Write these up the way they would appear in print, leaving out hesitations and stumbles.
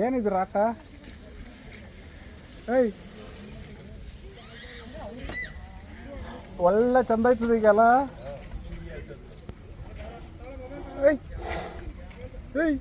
ಏನಿದ್ರು ಆಟ? ಏಯ್ ಒಳ್ಳೆ ಚಂದ ಆಯ್ತದ ಈಗಲ್ಲ. ಏಯ್ ಏಯ್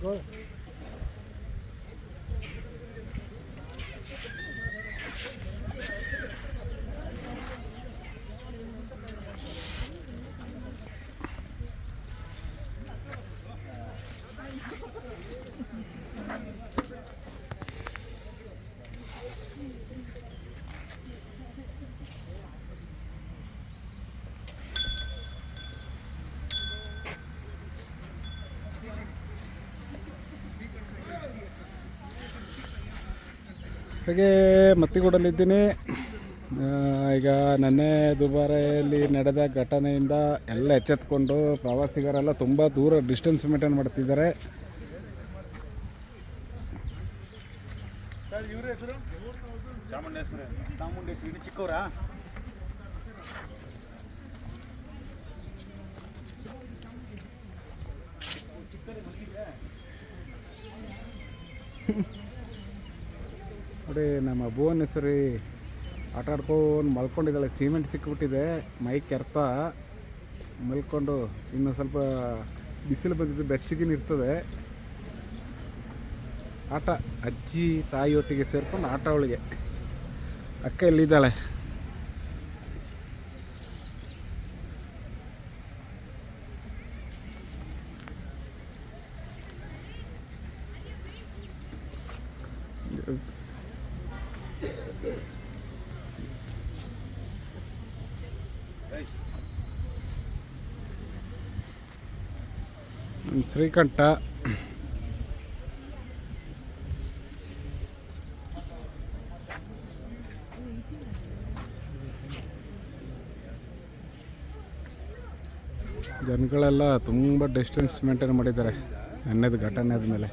go. ಹಾಗೆ ಮತ್ತಿಗೂಡಲ್ಲಿದ್ದೀನಿ. ಈಗ ನೆನ್ನೆ ದುಬಾರೆಯಲ್ಲಿ ನಡೆದ ಘಟನೆಯಿಂದ ಎಲ್ಲ ಎಚ್ಚೆತ್ಕೊಂಡು ಪ್ರವಾಸಿಗರೆಲ್ಲ ತುಂಬ ದೂರ ಡಿಸ್ಟೆನ್ಸ್ ಮೇಂಟೈನ್ ಮಾಡ್ತಿದ್ದಾರೆ. ಇವ್ರ ಹೆಸರು ಚಾಮುಂಡೇಶ್ವರಿ ಚಿಕ್ಕವರ ನೋಡಿ. ನಮ್ಮ ಭುವನೇಶ್ವರಿ ಆಟ ಆಡ್ಕೊಂಡು ಮಲ್ಕೊಂಡಿದ್ದಾಳೆ. ಸಿಮೆಂಟ್ ಸಿಕ್ಕಿಬಿಟ್ಟಿದೆ, ಮೈ ಕೆರ್ತ ಮಲ್ಕೊಂಡು. ಇನ್ನು ಸ್ವಲ್ಪ ಬಿಸಿಲು ಬಂದಿದ್ದು ಬೆಚ್ಚಗಿನ ಇರ್ತದೆ. ಆಟ ಅಜ್ಜಿ ತಾಯಿಯೊಟ್ಟಿಗೆ ಸೇರ್ಕೊಂಡು ಆಟ. ಅವಳಿಗೆ ಅಕ್ಕ ಎಲ್ಲಿದ್ದಾಳೆ? ಶ್ರೀಕಂಠ ಜನಗಳೆಲ್ಲ ತುಂಬ ಡಿಸ್ಟೆನ್ಸ್ ಮೇಂಟೈನ್ ಮಾಡಿದ್ದಾರೆ ನೆನ್ನೆದು ಘಟನೆ ಆದಮೇಲೆ.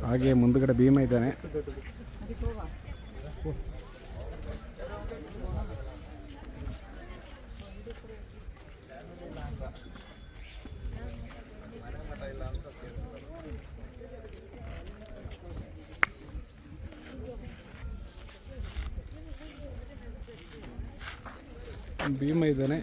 ಹಾಗೆ ಮುಂದುಗಡೆ ಭೀಮ ಇದ್ದಾನೆ. ಭೀಮ ಇದ್ದಾನೆ.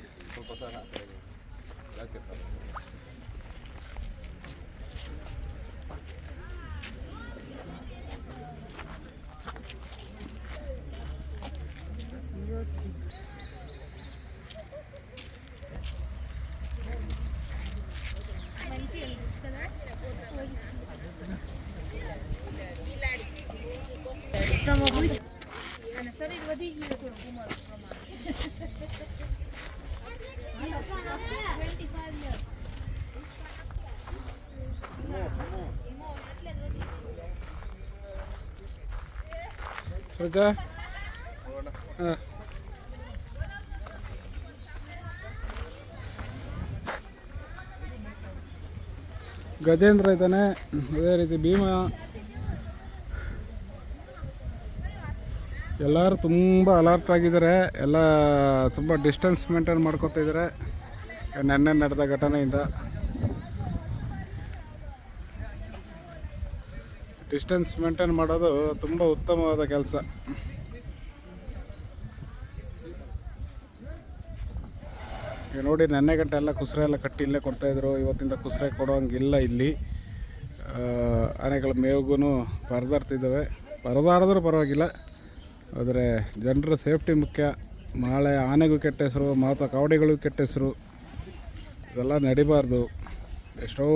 શરીર વધી ગયું થોડું ઉંમર ಪ್ರಮಾಣ. ಗಜೇಂದ್ರ ಇದ್ದಾನೆ. ಅದೇ ರೀತಿ ಭೀಮ. ಎಲ್ಲರೂ ತುಂಬ ಅಲರ್ಟ್ ಆಗಿದ್ದಾರೆ. ಎಲ್ಲ ತುಂಬ ಡಿಸ್ಟೆನ್ಸ್ ಮೇಂಟೈನ್ ಮಾಡ್ಕೊತಾ ಇದ್ದಾರೆ ನೆನ್ನೆ ನಡೆದ ಘಟನೆಯಿಂದ. ಡಿಸ್ಟೆನ್ಸ್ ಮೇಂಟೈನ್ ಮಾಡೋದು ತುಂಬ ಉತ್ತಮವಾದ ಕೆಲಸ. ಈಗ ನೋಡಿ, ನೆನ್ನೆ ಗಂಟೆ ಎಲ್ಲ ಕುಸ್ರೆ ಎಲ್ಲ ಕಟ್ಟಿ ಇಲ್ಲೇ ಕೊಡ್ತಾಯಿದ್ರು. ಇವತ್ತಿಂದ ಕುಸ್ರೆ ಕೊಡೋಂಗಿಲ್ಲ ಇಲ್ಲಿ. ಆನೆಗಳ ಮೇವಿಗೂ ಪರದಾಡ್ತಿದ್ದಾವೆ. ಪರದಾಡಿದ್ರೂ ಪರವಾಗಿಲ್ಲ, ಆದರೆ ಜನರ ಸೇಫ್ಟಿ ಮುಖ್ಯ. ನಾಳೆ ಆನೆಗೂ ಕೆಟ್ಟ ಹೆಸರು, ಮಾತಾ ಕಾವಡಿಗಳಿಗೂ ಕೆಟ್ಟ ಹೆಸರು, ಇದೆಲ್ಲ ನಡಿಬಾರ್ದು. ಎಷ್ಟೋ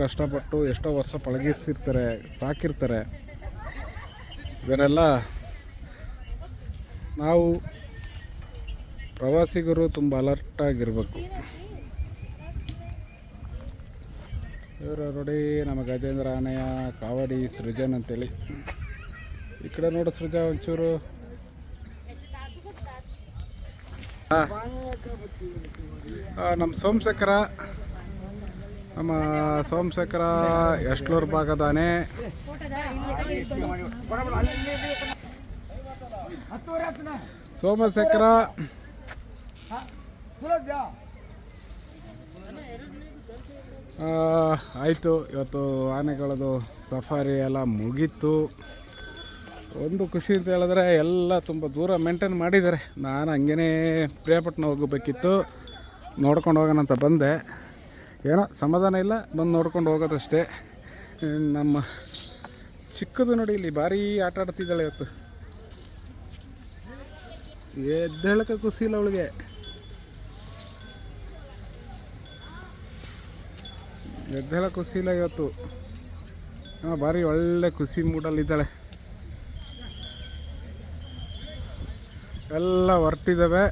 ಕಷ್ಟಪಟ್ಟು ಎಷ್ಟೋ ವರ್ಷ ಪಳಗಿಸಿರ್ತಾರೆ, ಸಾಕಿರ್ತಾರೆ. ಇದನ್ನೆಲ್ಲ ನಾವು ಪ್ರವಾಸಿಗರು ತುಂಬ ಅಲರ್ಟಾಗಿರಬೇಕು. ಇವರು ನೋಡಿ ನಮ್ಮ ಗಜೇಂದ್ರ ಆನೆಯ ಕಾವಡಿ ಸೃಜನ್ ಅಂತೇಳಿ. ಈ ಕಡೆ ನೋಡು ಸೃಜ ಒಂಚೂರು. ನಮ್ಮ ಸೋಮಶೇಖರ ಎಷ್ಟಲೂರು ಭಾಗದ ಆನೆ. ಸೋಮಶೇಖರ ಆಯಿತು. ಇವತ್ತು ಆನೆಗಳದು ಸಫಾರಿ ಎಲ್ಲ ಮುಗೀತು. ಒಂದು ಖುಷಿ ಅಂತ ಹೇಳಿದ್ರೆ ಎಲ್ಲ ತುಂಬ ದೂರ ಮೇಂಟೈನ್ ಮಾಡಿದ್ದಾರೆ. ನಾನು ಹಂಗೇ ಪ್ರಿಯಪಟ್ಟಣ ಹೋಗಬೇಕಿತ್ತು, ನೋಡ್ಕೊಂಡು ಹೋಗೋಣ ಅಂತ ಬಂದೆ. ಏನೋ ಸಮಾಧಾನ ಇಲ್ಲ, ಬಂದು ನೋಡ್ಕೊಂಡು ಹೋಗೋದಷ್ಟೇ. ನಮ್ಮ ಚಿಕ್ಕದು ನೋಡಿ ಇಲ್ಲಿ ಭಾರಿ ಆಟ ಆಡ್ತಿದ್ದಾಳೆ ಇವತ್ತು. ಎದ್ದೇಳಕ್ಕೆ ಖುಷಿ ಇಲ್ಲ ಅವಳಿಗೆ. ಎದ್ದೇಳ ಖುಷಿ ಇಲ್ಲ ಇವತ್ತು. ಭಾರಿ ಒಳ್ಳೆ ಖುಷಿ ಮೂಡಲ್ಲಿದ್ದಾಳೆ. ಎಲ್ಲ ಹೊರಟಿದ್ದಾವೆ.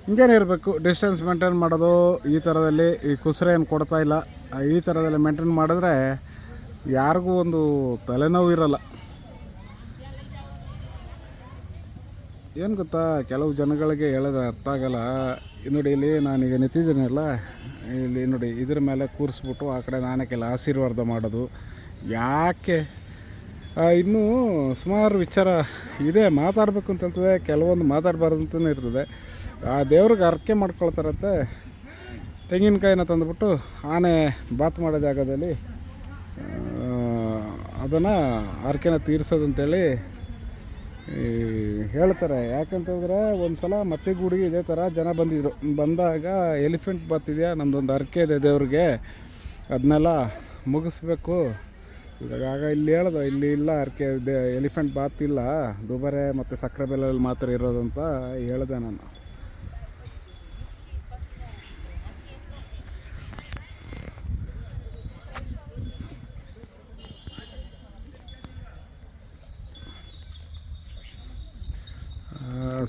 ಹಿಂಗೇನೆ ಇರಬೇಕು, ಡಿಸ್ಟೆನ್ಸ್ ಮೇಂಟೈನ್ ಮಾಡೋದು. ಈ ಥರದಲ್ಲಿ ಈ ಕುಸ್ರೆ ಏನು ಕೊಡ್ತಾ ಇಲ್ಲ. ಈ ಥರದಲ್ಲಿ ಮೇಂಟೈನ್ ಮಾಡಿದ್ರೆ ಯಾರಿಗೂ ಒಂದು ತಲೆನೋವು ಇರಲ್ಲ. ಏನು ಗೊತ್ತಾ, ಕೆಲವು ಜನಗಳಿಗೆ ಹೇಳಿದ್ರೆ ಅರ್ಥ ಆಗಲ್ಲ. ನೋಡಿ ಇಲ್ಲಿ ನಾನೀಗ ನಿಂತಿದ್ದೀನಲ್ಲ, ಇಲ್ಲಿ ನೋಡಿ ಇದ್ರ ಮೇಲೆ ಕೂರಿಸ್ಬಿಟ್ಟು ಆ ಕಡೆ ನಾನಕ್ಕೆಲ್ಲ ಆಶೀರ್ವಾದ ಮಾಡೋದು ಯಾಕೆ? ಇನ್ನೂ ಸುಮಾರು ವಿಚಾರ ಇದೆ, ಮಾತಾಡಬೇಕು ಅಂತಂತದೆ, ಕೆಲವೊಂದು ಮಾತಾಡಬಾರ್ದು ಅಂತಲೇ ಇರ್ತದೆ. ಆ ದೇವ್ರಿಗೆ ಹರಕೆ ಮಾಡ್ಕೊಳ್ತಾರಂತೆ. ತೆಂಗಿನಕಾಯಿನ ತಂದುಬಿಟ್ಟು ಆನೆ ಬಾತ್ ಮಾಡೋ ಜಾಗದಲ್ಲಿ ಅದನ್ನು ಹರಕೆನ ತೀರಿಸೋದಂತೇಳಿ ಹೇಳ್ತಾರೆ. ಯಾಕಂತಂದರೆ ಒಂದು ಸಲ ಮತ್ತೆ ಗುಡಿಗೆ ಇದೇ ಥರ ಜನ ಬಂದಿದ್ದರು. ಬಂದಾಗ ಎಲಿಫೆಂಟ್ ಬಾತ್ ಇದೆಯಾ, ನಮ್ಮದೊಂದು ಹರಕೆ ಇದೆ ದೇವ್ರಿಗೆ, ಅದನ್ನೆಲ್ಲ ಮುಗಿಸ್ಬೇಕು. ಇವಾಗ ಇಲ್ಲಿ ಹೇಳ್ದು, ಇಲ್ಲಿ ಇಲ್ಲ ಹರಕೆ ಇದೆ, ಎಲಿಫೆಂಟ್ ಬಾತ್ ಇಲ್ಲ, ದುಬಾರೆ ಮತ್ತು ಸಕ್ಕರೆ ಬೆಲ್ಲಲ್ಲಿ ಮಾತ್ರ ಇರೋದು ಅಂತ ಹೇಳಿದೆ ನಾನು.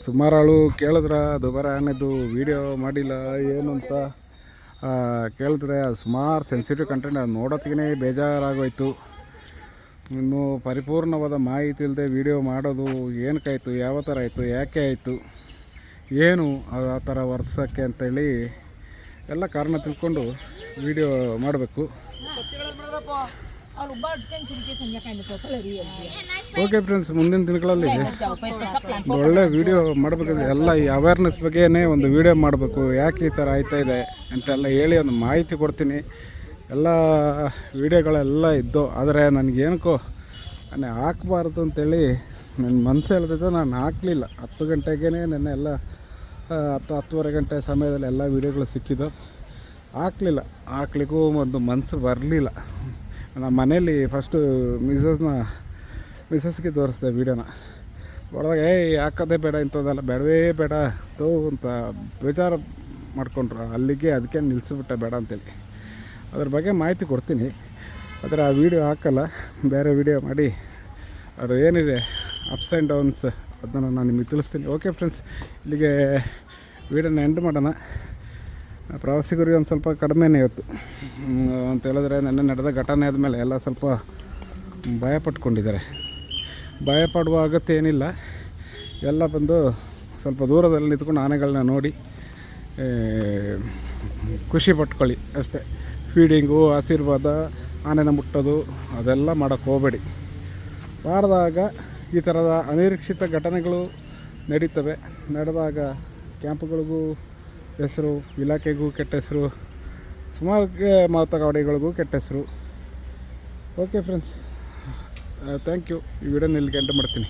ಸುಮಾರು ಆಳು ಕೇಳಿದ್ರ ದುಬಾರೆ ಆನೆದು ವೀಡಿಯೋ ಮಾಡಿಲ್ಲ ಏನು ಅಂತ ಕೇಳಿದ್ರೆ, ಸುಮಾರು ಸೆನ್ಸಿಟಿವ್ ಕಂಟೆಂಟ್, ಅದು ನೋಡೋತ್ತಿಗೆ ಬೇಜಾರಾಗೋಯ್ತು. ಇನ್ನು ಪರಿಪೂರ್ಣವಾದ ಮಾಹಿತಿ ಇಲ್ಲದೆ ವೀಡಿಯೋ ಮಾಡೋದು ಏನಕ್ಕಾಯಿತು, ಯಾವ ಥರ ಆಯಿತು, ಯಾಕೆ ಆಯಿತು, ಏನು ಆ ಥರ ವರ್ಷಕ್ಕೆ ಅಂತೇಳಿ ಎಲ್ಲ ಕಾರಣ ತಿಳ್ಕೊಂಡು ವೀಡಿಯೋ ಮಾಡಬೇಕು. ಓಕೆ ಫ್ರೆಂಡ್ಸ್, ಮುಂದಿನ ದಿನಗಳಲ್ಲಿ ಒಳ್ಳೆ ವೀಡಿಯೋ ಮಾಡಬೇಕಂದ್ರೆ ಎಲ್ಲ ಈ ಅವೇರ್ನೆಸ್ ಬಗ್ಗೆನೇ ಒಂದು ವೀಡಿಯೋ ಮಾಡಬೇಕು. ಯಾಕೆ ಈ ಥರ ಆಯ್ತಾಯಿದೆ ಅಂತೆಲ್ಲ ಹೇಳಿ ಒಂದು ಮಾಹಿತಿ ಕೊಡ್ತೀನಿ. ಎಲ್ಲ ವೀಡಿಯೋಗಳೆಲ್ಲ ಇದ್ದು, ಆದರೆ ನನಗೇನಕ್ಕೋ ನಾನು ಹಾಕಬಾರ್ದು ಅಂತೇಳಿ ನನ್ನ ಮನಸ್ಸು ಹೇಳ್ತಿದ್ದು, ನಾನು ಹಾಕಲಿಲ್ಲ. 10 ಗಂಟೆಗೇ ನೆನ್ನೆ ಎಲ್ಲ 10-10:30 ಗಂಟೆ ಸಮಯದಲ್ಲಿ ಎಲ್ಲ ವೀಡಿಯೋಗಳು ಸಿಕ್ಕಿದ್ದು. ಹಾಕಲಿಲ್ಲ, ಹಾಕ್ಲಿಕ್ಕೂ ಒಂದು ಮನಸ್ಸು ಬರಲಿಲ್ಲ. ನಮ್ಮ ಮನೇಲಿ ಫಸ್ಟು ಮಿಸಸ್ಗೆ ತೋರಿಸ್ದೆ ವೀಡಿಯೋನ. ಹೊಡೆದಾಗ ಹಾಕೋದೇ ಬೇಡ, ಇಂಥದ್ದೆಲ್ಲ ಬೇಡವೇ ಬೇಡ ಅಂತ ಬೇಜಾರು ಮಾಡ್ಕೊಂಡ್ರು. ಅಲ್ಲಿಗೆ ಅದಕ್ಕೆ ನಿಲ್ಲಿಸ್ಬಿಟ್ಟೆ ಬೇಡ ಅಂತೇಳಿ. ಅದ್ರ ಬಗ್ಗೆ ಮಾಹಿತಿ ಕೊಡ್ತೀನಿ, ಆದರೆ ಆ ವೀಡಿಯೋ ಹಾಕಲ್ಲ, ಬೇರೆ ವೀಡಿಯೋ ಮಾಡಿ ಅದು ಏನಿದೆ ಅಪ್ಸ್ ಆ್ಯಂಡ್ ಡೌನ್ಸ್ ಅದನ್ನು ನಾನು ನಿಮಗೆ ತಿಳಿಸ್ತೀನಿ. ಓಕೆ ಫ್ರೆಂಡ್ಸ್, ಇಲ್ಲಿಗೆ ವೀಡಿಯೋನ ಎಂಡ್ ಮಾಡೋಣ. ಪ್ರವಾಸಿಗರಿಗೆ ಒಂದು ಸ್ವಲ್ಪ ಕಡಿಮೆನೇ ಇವತ್ತು ಅಂತ ಹೇಳಿದ್ರೆ, ನೆನ್ನೆ ನಡೆದ ಘಟನೆ ಆದಮೇಲೆ ಎಲ್ಲ ಸ್ವಲ್ಪ ಭಯಪಟ್ಕೊಂಡಿದ್ದಾರೆ. ಭಯಪಡುವ ಅಗತ್ಯ ಏನಿಲ್ಲ. ಎಲ್ಲ ಬಂದು ಸ್ವಲ್ಪ ದೂರದಲ್ಲಿ ನಿಂತ್ಕೊಂಡು ಆನೆಗಳನ್ನ ನೋಡಿ ಖುಷಿ ಪಟ್ಕೊಳ್ಳಿ ಅಷ್ಟೇ. ಫೀಡಿಂಗು, ಆಶೀರ್ವಾದ, ಆನೆನ ಮುಟ್ಟೋದು ಅದೆಲ್ಲ ಮಾಡೋಕ್ಕೆ ಹೋಗಬೇಡಿ. ಮಾಡಿದಾಗ ಈ ಥರದ ಅನಿರೀಕ್ಷಿತ ಘಟನೆಗಳು ನಡೀತವೆ. ನಡೆದಾಗ ಕ್ಯಾಂಪ್ಗಳಿಗೂ ಹೆಸರು, ಇಲಾಖೆಗೂ ಕೆಟ್ಟ ಹೆಸರು, ಸುಮಾರು ಮಾತುಗಾಡಿಗಳಿಗೂ ಕೆಟ್ಟ ಹೆಸರು. Okay friends, thank you. ಈ ವಿಡಿಯೋನ ಇಲ್ಲಿಗೆ ಎಂಡ್ ಮಾಡ್ತೀನಿ.